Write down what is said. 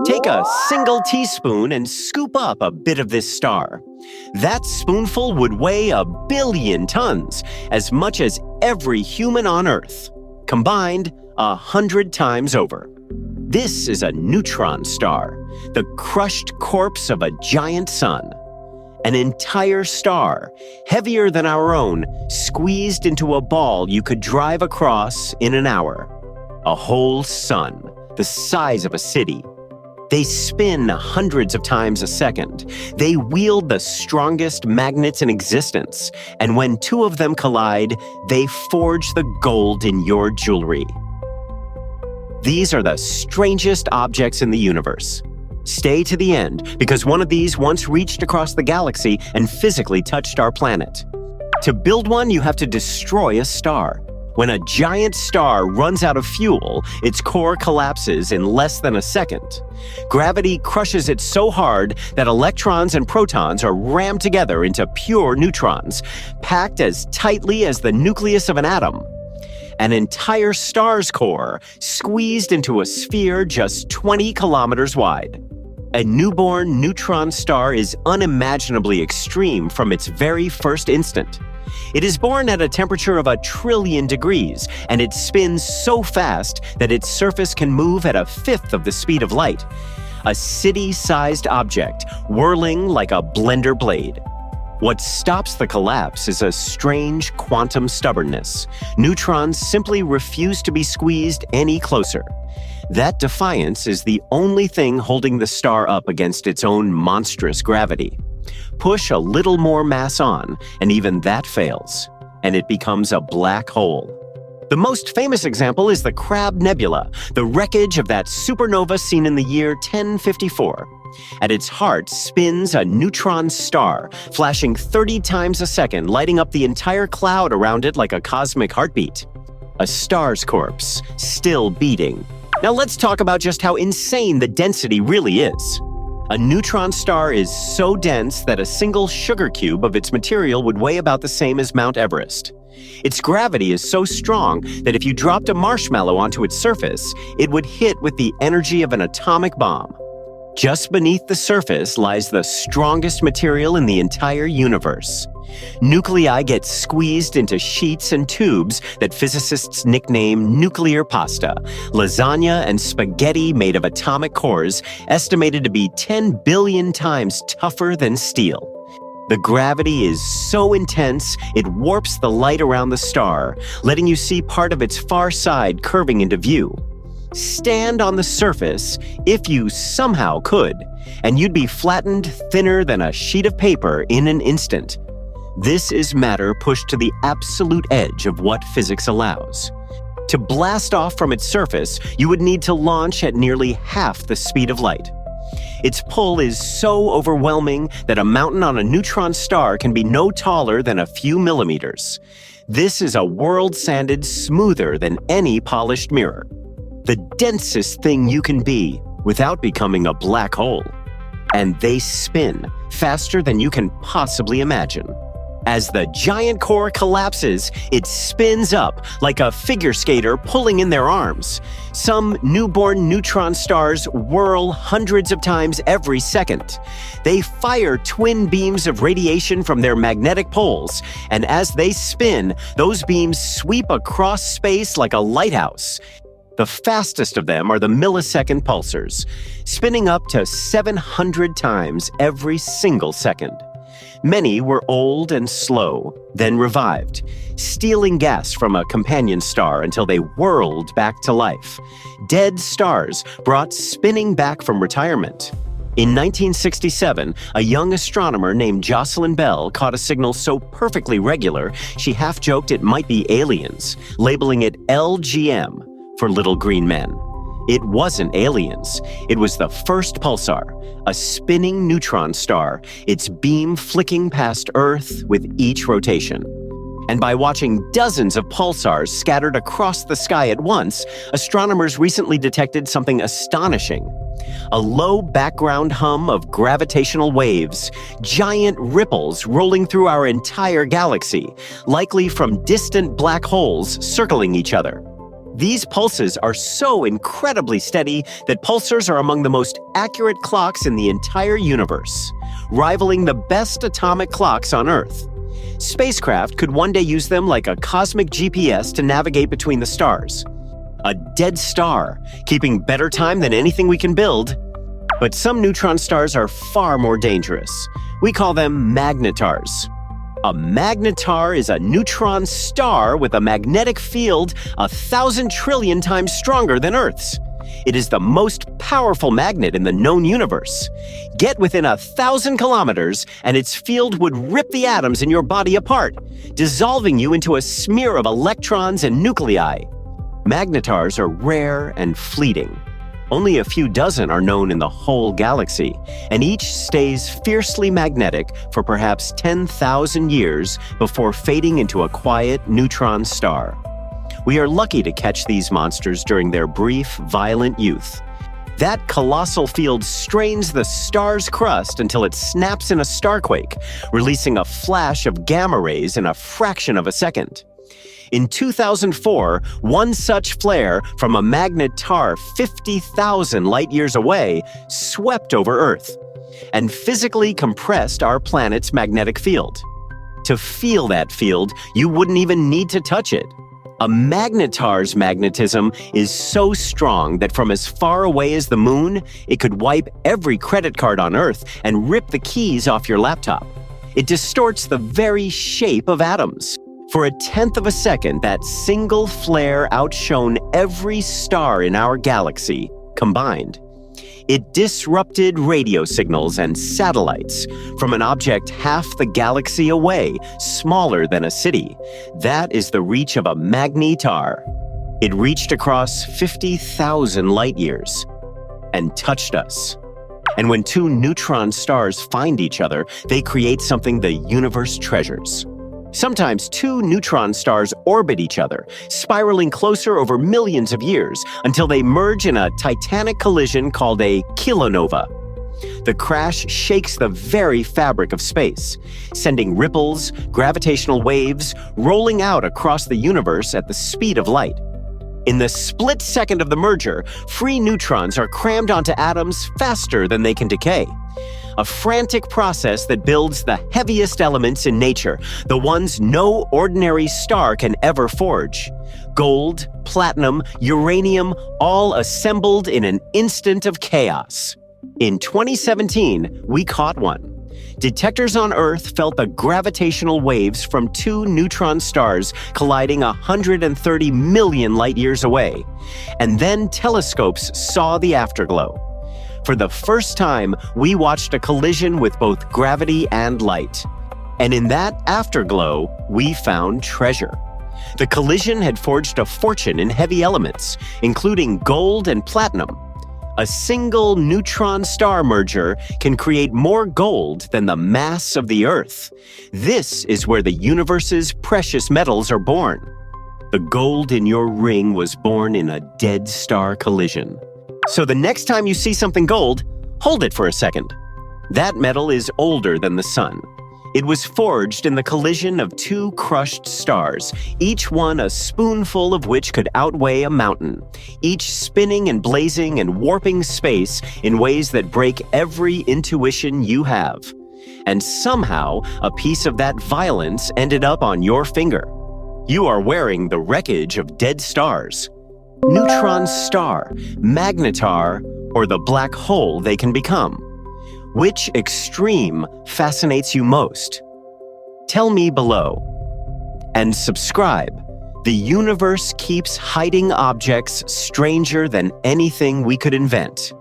Take a single teaspoon and scoop up a bit of this star. That spoonful would weigh 1 billion tons, as much as every human on Earth, combined 100 times over. This is a neutron star, the crushed corpse of a giant sun. An entire star, heavier than our own, squeezed into a ball you could drive across in an hour. A whole sun, the size of a city. They spin hundreds of times a second. They wield the strongest magnets in existence, and when two of them collide, they forge the gold in your jewelry. These are the strangest objects in the universe. Stay to the end, because one of these once reached across the galaxy and physically touched our planet. To build one, you have to destroy a star. When a giant star runs out of fuel, its core collapses in less than a second. Gravity crushes it so hard that electrons and protons are rammed together into pure neutrons, packed as tightly as the nucleus of an atom. An entire star's core squeezed into a sphere just 20 kilometers wide. A newborn neutron star is unimaginably extreme from its very first instant. It is born at a temperature of 1 trillion degrees, and it spins so fast that its surface can move at 1/5 of the speed of light. A city-sized object, whirling like a blender blade. What stops the collapse is a strange quantum stubbornness. Neutrons simply refuse to be squeezed any closer. That defiance is the only thing holding the star up against its own monstrous gravity. Push a little more mass on, and even that fails, and it becomes a black hole. The most famous example is the Crab Nebula, the wreckage of that supernova seen in the year 1054. At its heart spins a neutron star, flashing 30 times a second, lighting up the entire cloud around it like a cosmic heartbeat. A star's corpse, still beating. Now let's talk about just how insane the density really is. A neutron star is so dense that a single sugar cube of its material would weigh about the same as Mount Everest. Its gravity is so strong that if you dropped a marshmallow onto its surface, it would hit with the energy of an atomic bomb. Just beneath the surface lies the strongest material in the entire universe. Nuclei get squeezed into sheets and tubes that physicists nickname nuclear pasta, lasagna and spaghetti made of atomic cores estimated to be 10 billion times tougher than steel. The gravity is so intense, it warps the light around the star, letting you see part of its far side curving into view. Stand on the surface, if you somehow could, and you'd be flattened thinner than a sheet of paper in an instant. This is matter pushed to the absolute edge of what physics allows. To blast off from its surface, you would need to launch at nearly half the speed of light. Its pull is so overwhelming that a mountain on a neutron star can be no taller than a few millimeters. This is a world sanded smoother than any polished mirror. The densest thing you can be without becoming a black hole. And they spin faster than you can possibly imagine. As the giant core collapses, it spins up like a figure skater pulling in their arms. Some newborn neutron stars whirl hundreds of times every second. They fire twin beams of radiation from their magnetic poles, and as they spin, those beams sweep across space like a lighthouse. The fastest of them are the millisecond pulsars, spinning up to 700 times every single second. Many were old and slow, then revived, stealing gas from a companion star until they whirled back to life. Dead stars brought spinning back from retirement. In 1967, a young astronomer named Jocelyn Bell caught a signal so perfectly regular, she half-joked it might be aliens, labeling it LGM for Little Green Men. It wasn't aliens. It was the first pulsar, a spinning neutron star, its beam flicking past Earth with each rotation. And by watching dozens of pulsars scattered across the sky at once, astronomers recently detected something astonishing. A low background hum of gravitational waves, giant ripples rolling through our entire galaxy, likely from distant black holes circling each other. These pulses are so incredibly steady that pulsars are among the most accurate clocks in the entire universe, rivaling the best atomic clocks on Earth. Spacecraft could one day use them like a cosmic GPS to navigate between the stars. A dead star, keeping better time than anything we can build. But some neutron stars are far more dangerous. We call them magnetars. A magnetar is a neutron star with a magnetic field 1,000 trillion times stronger than Earth's. It is the most powerful magnet in the known universe. Get within 1,000 kilometers, and its field would rip the atoms in your body apart, dissolving you into a smear of electrons and nuclei. Magnetars are rare and fleeting. Only a few dozen are known in the whole galaxy, and each stays fiercely magnetic for perhaps 10,000 years before fading into a quiet neutron star. We are lucky to catch these monsters during their brief, violent youth. That colossal field strains the star's crust until it snaps in a starquake, releasing a flash of gamma rays in a fraction of a second. In 2004, one such flare from a magnetar 50,000 light-years away swept over Earth and physically compressed our planet's magnetic field. To feel that field, you wouldn't even need to touch it. A magnetar's magnetism is so strong that from as far away as the moon, it could wipe every credit card on Earth and rip the keys off your laptop. It distorts the very shape of atoms. For 1/10 of a second, that single flare outshone every star in our galaxy combined. It disrupted radio signals and satellites from an object half the galaxy away, smaller than a city. That is the reach of a magnetar. It reached across 50,000 light-years and touched us. And when two neutron stars find each other, they create something the universe treasures. Sometimes two neutron stars orbit each other, spiraling closer over millions of years until they merge in a titanic collision called a kilonova. The crash shakes the very fabric of space, sending ripples, gravitational waves, rolling out across the universe at the speed of light. In the split second of the merger, free neutrons are crammed onto atoms faster than they can decay. A frantic process that builds the heaviest elements in nature, the ones no ordinary star can ever forge. Gold, platinum, uranium, all assembled in an instant of chaos. In 2017, we caught one. Detectors on Earth felt the gravitational waves from two neutron stars colliding 130 million light-years away. And then telescopes saw the afterglow. For the first time, we watched a collision with both gravity and light. And in that afterglow, we found treasure. The collision had forged a fortune in heavy elements, including gold and platinum. A single neutron star merger can create more gold than the mass of the Earth. This is where the universe's precious metals are born. The gold in your ring was born in a dead star collision. So the next time you see something gold, hold it for a second. That metal is older than the sun. It was forged in the collision of two crushed stars, each one a spoonful of which could outweigh a mountain, each spinning and blazing and warping space in ways that break every intuition you have. And somehow, a piece of that violence ended up on your finger. You are wearing the wreckage of dead stars. Neutron star, magnetar, or the black hole they can become. Which extreme fascinates you most? Tell me below. And subscribe. The universe keeps hiding objects stranger than anything we could invent.